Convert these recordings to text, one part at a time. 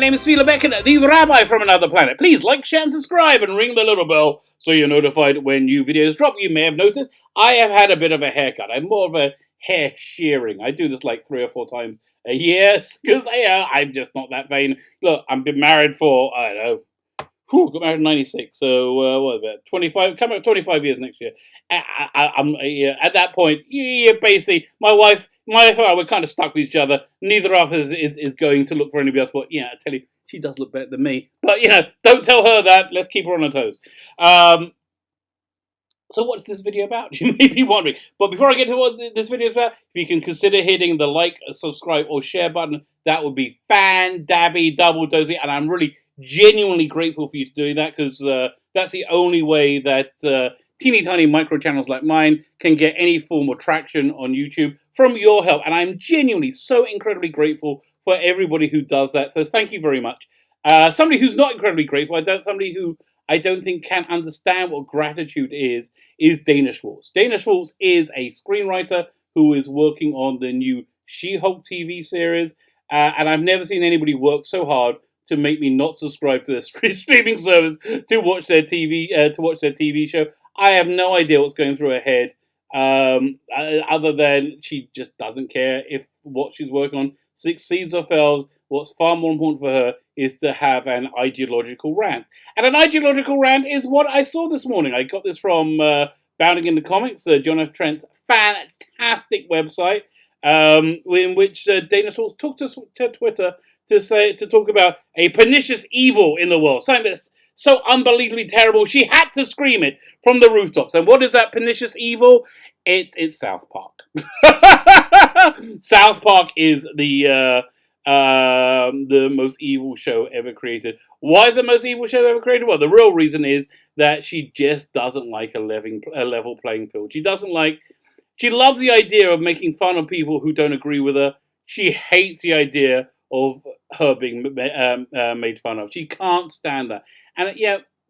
name is Phillip Martin, the Rabbi from another planet. Please like, share, and subscribe, and ring the little bell so you're notified when new videos drop. You may have noticed I have had a bit of a haircut. I'm more of a hair shearing. I do this like 3 or 4 times a year because I'm just not that vain. Look, I've been married for, I don't know, got married in 96, so what is it, 25, coming up 25 years next year. I'm at that point, basically, my wife and I, we're kind of stuck with each other. Neither of us is going to look for anybody else, but I tell you, she does look better than me. But, don't tell her that. Let's keep her on her toes. So what's this video about? You may be wondering. But before I get to what this video is about, if you can consider hitting the like, subscribe, or share button, that would be fan-dabby, double-dozy, and I'm really genuinely grateful for you to doing that, because that's the only way that teeny tiny micro channels like mine can get any form of traction on YouTube from your help. And I'm genuinely so incredibly grateful for everybody who does that. So thank you very much. Somebody who's not incredibly grateful, somebody who I don't think can understand what gratitude is Dana Schwartz. Dana Schwartz is a screenwriter who is working on the new She-Hulk TV series, and I've never seen anybody work so hard to make me not subscribe to their streaming service to watch their TV show. I have no idea what's going through her head, other than she just doesn't care if what she's working on succeeds or fails. What's far more important for her is to have an ideological rant. And an ideological rant is what I saw this morning. I got this from Bounding in the Comics, John F. Trent's fantastic website, in which Dana Schwartz took to Twitter to talk about a pernicious evil in the world, something that's so unbelievably terrible she had to scream it from the rooftops. And what is that pernicious evil? It's South Park. South Park is the most evil show ever created. Why is it the most evil show ever created? Well, the real reason is that she just doesn't like a level playing field. She loves the idea of making fun of people who don't agree with her. She hates the idea of her being made fun of. She can't stand that. And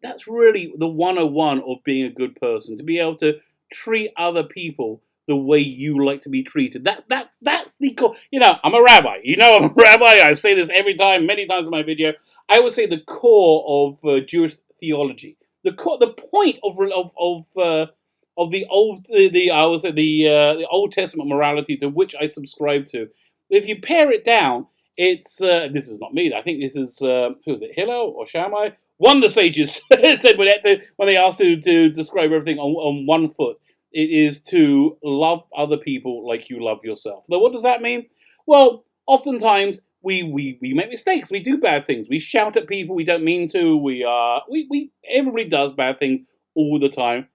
that's really the 101 of being a good person, to be able to treat other people the way you like to be treated. That's the core. I'm a rabbi. I'm a rabbi. I say this every time, many times in my video. I would say the core of Jewish theology, the point of the Old Testament morality to which I subscribe to. If you pare it down, it's this is not me. I think this is who is it, Hillel or Shammai? One of the sages said when they asked to describe everything on one foot, it is to love other people like you love yourself. Now, what does that mean? Well, oftentimes we make mistakes. We do bad things. We shout at people we don't mean to. Everybody does bad things all the time.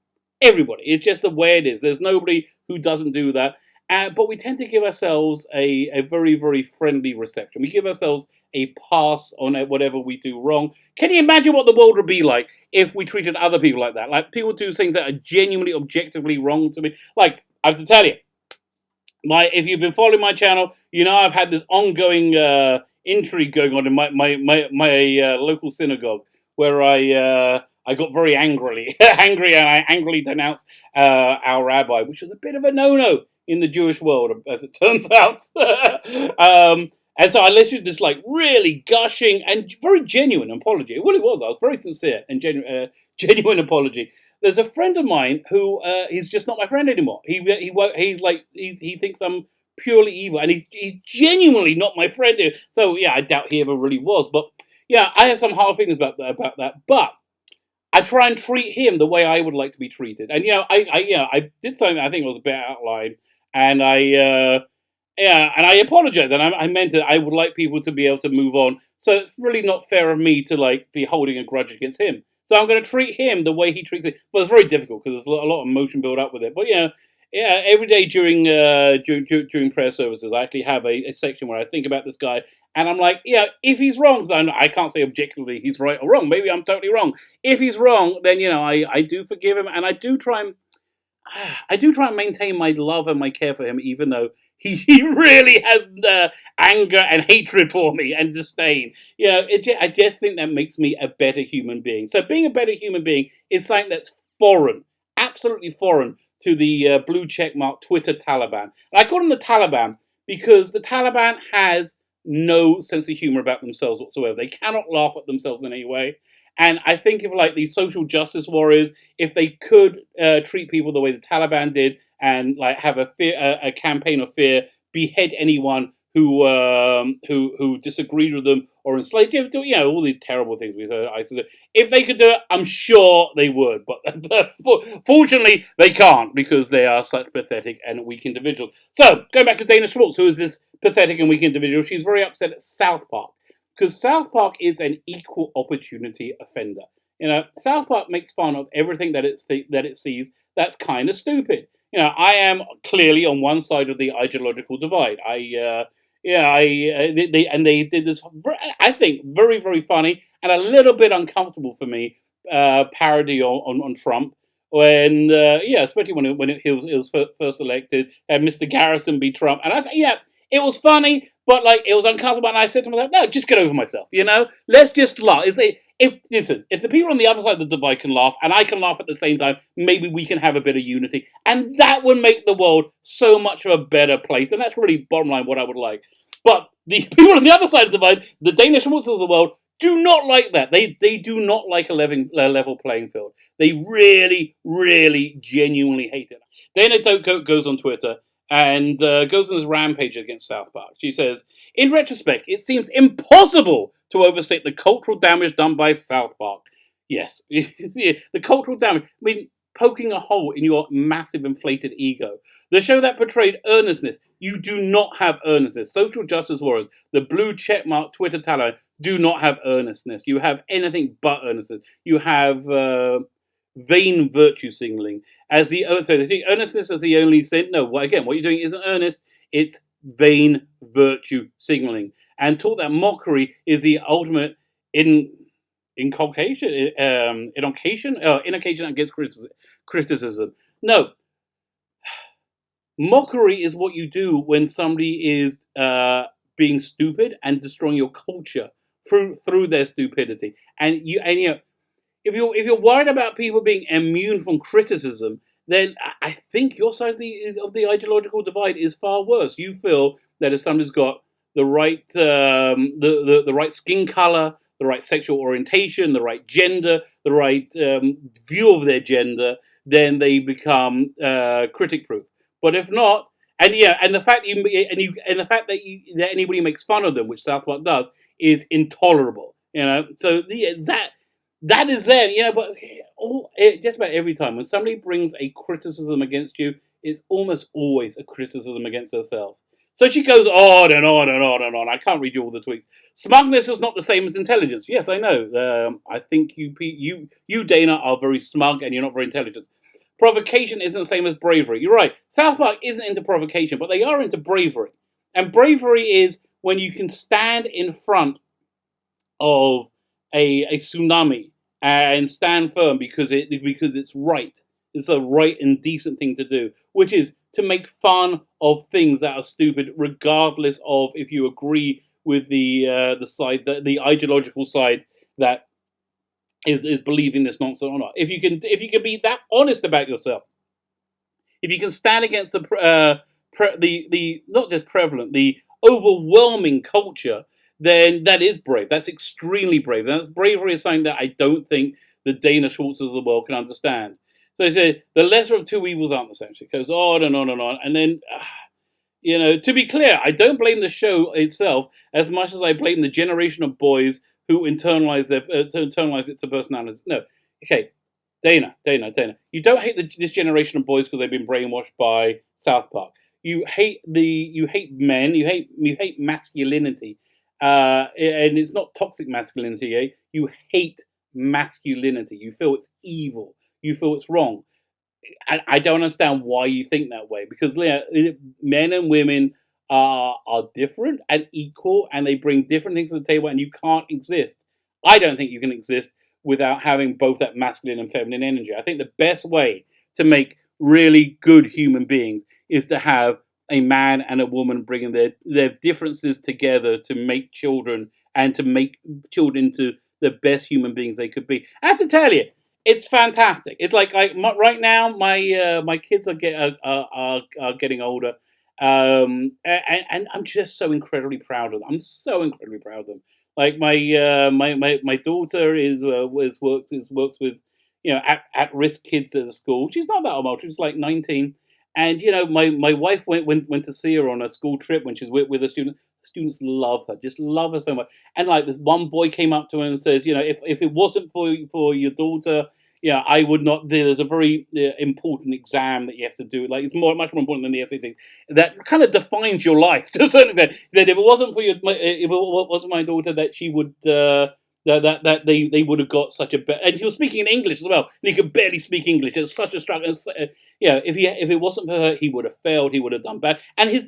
Everybody. It's just the way it is. There's nobody who doesn't do that. But we tend to give ourselves a very, very friendly reception. We give ourselves a pass on whatever we do wrong. Can you imagine what the world would be like if we treated other people like that? Like, people do things that are genuinely, objectively wrong to me. Like, I have to tell you, if you've been following my channel, I've had this ongoing intrigue going on in my local synagogue, where I got very angry, and I angrily denounced our rabbi, which was a bit of a no-no in the Jewish world, as it turns out. And so I listed this really gushing and very genuine apology. It really was. I was very sincere and genuine apology. There's a friend of mine who he's just not my friend anymore. He thinks I'm purely evil, and he's genuinely not my friend. So I doubt he ever really was. But I have some hard feelings about that. But I try and treat him the way I would like to be treated. And I did something that I think was a bit out of line. And I apologize, and I meant it. I would like people to be able to move on. So it's really not fair of me to be holding a grudge against him. So I'm going to treat him the way he treats me. But it's very difficult because there's a lot of emotion built up with it. But every day during prayer services, I actually have a section where I think about this guy, and I'm like, if he's wrong, I can't say objectively he's right or wrong. Maybe I'm totally wrong. If he's wrong, then I do forgive him, and I do try and maintain my love and my care for him, even though he really has anger and hatred for me and disdain. I just think that makes me a better human being. So being a better human being is something that's foreign, absolutely foreign to the blue checkmark Twitter Taliban. And I call them the Taliban because the Taliban has no sense of humor about themselves whatsoever. They cannot laugh at themselves in any way. And I think if like these social justice warriors, if they could treat people the way the Taliban did, and like have a campaign of fear, behead anyone who disagreed with them or enslaved, all the terrible things we've heard ISIS do. If they could do it, I'm sure they would. But fortunately, they can't because they are such pathetic and weak individuals. So going back to Dana Schwartz, who is this pathetic and weak individual, she's very upset at South Park because South Park is an equal opportunity offender. South Park makes fun of everything that it sees that's kind of stupid. I am clearly on one side of the ideological divide. They did this, I think, very, very funny and a little bit uncomfortable for me parody on Trump when, especially when he was first elected, and Mr. Garrison be Trump, and it was funny, but like it was uncomfortable, and I said to myself, no, just get over myself, let's just laugh. If the people on the other side of the divide can laugh, and I can laugh at the same time, maybe we can have a bit of unity, and that would make the world so much of a better place, and that's really bottom line what I would like. But the people on the other side of the divide, the Danish Schwartzes of the world, do not like that. They do not like a level playing field. They really, really, genuinely hate it. Dana goes on Twitter and goes on this rampage against South Park. She says, in retrospect, it seems impossible to overstate the cultural damage done by South Park. Yes, the cultural damage. I mean, poking a hole in your massive inflated ego. The show that portrayed earnestness. You do not have earnestness. Social justice warriors, the blue checkmark Twitter talent, do not have earnestness. You have anything but earnestness. You have vain virtue signaling. They think earnestness is the only sin. No, again, what you're doing isn't earnest. It's vain virtue signaling. And taught that mockery is the ultimate inculcation against criticism. No. Mockery is what you do when somebody is being stupid and destroying your culture through their stupidity. And if you're worried about people being immune from criticism, then I think your side of the ideological divide is far worse. You feel that if somebody's got the right the right skin color, the right sexual orientation, the right gender, the right view of their gender, then they become critic proof. But if not, and the fact that anybody makes fun of them, which South Park does, is intolerable. So that is there. But just about every time when somebody brings a criticism against you, it's almost always a criticism against herself. So she goes on and on and on and on. I can't read you all the tweets. Smugness is not the same as intelligence. Yes, I know. I think you Dana are very smug and you're not very intelligent. Provocation isn't the same as bravery. You're right. South Park isn't into provocation, but they are into bravery. And bravery is when you can stand in front of a tsunami and stand firm because it's right. It's a right and decent thing to do, which is to make fun of things that are stupid, regardless of if you agree with the side, the ideological side that is believing this nonsense or not. If you can be that honest about yourself, if you can stand against the not just prevalent, the overwhelming culture, then that is brave. That's extremely brave. And that's bravery is something that I don't think the Dana Schwartzes of the world can understand. So he said the lesser of two evils aren't the same. So it goes on and on and on, and then. To be clear, I don't blame the show itself as much as I blame the generation of boys who internalize it to personalities. No, okay, Dana. You don't hate this generation of boys because they've been brainwashed by South Park. You hate men. You hate masculinity, and it's not toxic masculinity. Eh? You hate masculinity. You feel it's evil. You feel it's wrong. I don't understand why you think that way, because men and women are different and equal, and they bring different things to the table, and you can't exist. I don't think you can exist without having both that masculine and feminine energy. I think the best way to make really good human beings is to have a man and a woman bringing their differences together to make children and to make children into the best human beings they could be. I have to tell you, it's fantastic. It's like right now, my kids are getting older, And I'm just so incredibly proud of them. I'm so incredibly proud of them. Like my daughter works with at risk kids at a school. She's not that old. She's like 19, and my wife went to see her on a school trip when she's with a student. Students love her, just love her so much. And like this one boy came up to her and says, if it wasn't for your daughter, I would not. There's a very important exam that you have to do. Like it's much more important than the SAT. That kind of defines your life to a certain extent. That if it wasn't for if it wasn't my daughter, that she would. That they would have got such a and he was speaking in English as well, and he could barely speak English. It was such a struggle. If it wasn't for her, he would have failed. He would have done bad, and his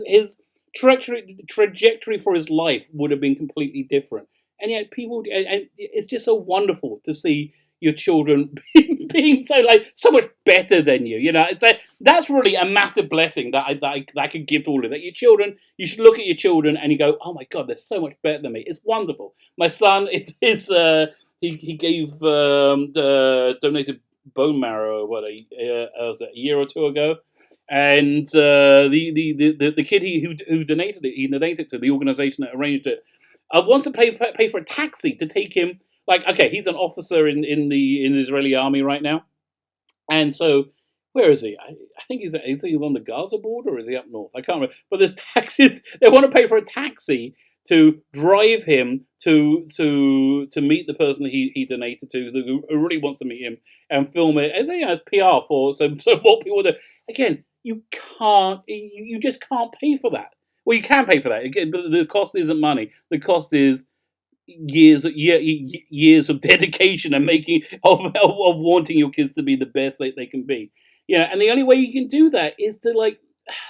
his trajectory for his life would have been completely different. And yet, and it's just so wonderful to see your children being so much better than you. That's really a massive blessing that I could give to all of that. Your children, you should look at your children and you go, oh my God, they're so much better than me. It's wonderful. My son, he gave donated bone marrow was it, a year or two ago. And the kid who donated it to the organization that arranged it wants to pay for a taxi to take him. Like, okay, he's an officer in the Israeli army right now, and so where is he? I think he's on the Gaza border, or is he up north? I can't remember. But there's taxis. They want to pay for a taxi to drive him to meet the person that he donated to, who really wants to meet him, and film it. And it's PR for so more people. Again, you just can't pay for that. Well, you can pay for that. Again, but the cost isn't money. The cost is years of dedication and making of wanting your kids to be the best they can be. And the only way you can do that is to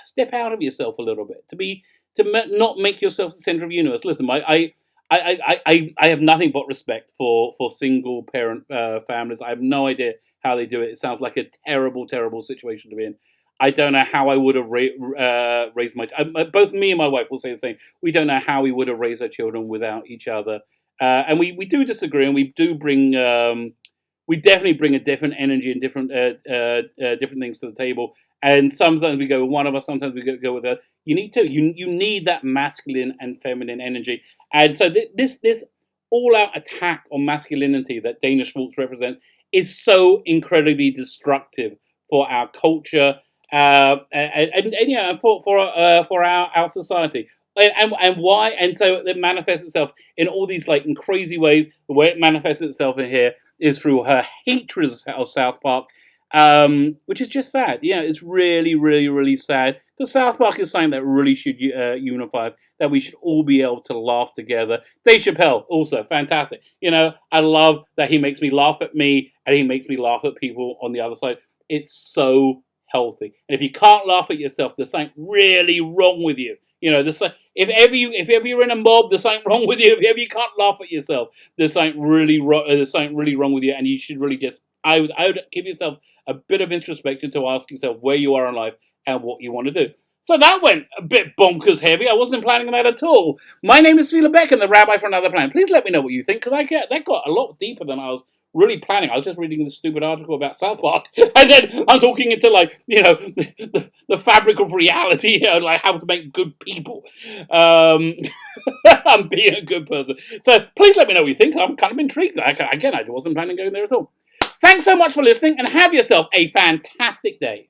step out of yourself a little bit, not make yourself the center of the universe. Listen, I have nothing but respect for single parent families. I have no idea how they do it. It sounds like a terrible, terrible situation to be in. I don't know how I would have raised my. Both me and my wife will say the same. We don't know how we would have raised our children without each other, and we do disagree, and we do bring. We definitely bring a different energy and different things to the table. And sometimes we go with one of us. Sometimes we go with the. You need to. You need that masculine and feminine energy. And so this all-out attack on masculinity that Dana Schwartz represents is so incredibly destructive for our culture. And for our society, and why, and so it manifests itself in all these in crazy ways. The way it manifests itself in here is through her hatred of South Park, which is just sad. It's really, really, really sad, because South Park is something that really should unify us, that we should all be able to laugh together. Dave Chappelle, also fantastic. I love that he makes me laugh at me, and he makes me laugh at people on the other side. It's so healthy. And if you can't laugh at yourself, there's something really wrong with you. If ever you're in a mob, there's something wrong with you. If ever you can't laugh at yourself, there's something really wrong. There's something really wrong with you, and you should really just. I would give yourself a bit of introspection to ask yourself where you are in life and what you want to do. So that went a bit bonkers heavy. I wasn't planning on that at all. My name is Phillip Martin, the Rabbi for Another Planet. Please let me know what you think, because that got a lot deeper than I was really planning. I was just reading this stupid article about South Park, and then I'm talking into the fabric of reality, like how to make good people. I'm being a good person. So please let me know what you think. I'm kind of intrigued. Again, I wasn't planning on going there at all. Thanks so much for listening, and have yourself a fantastic day.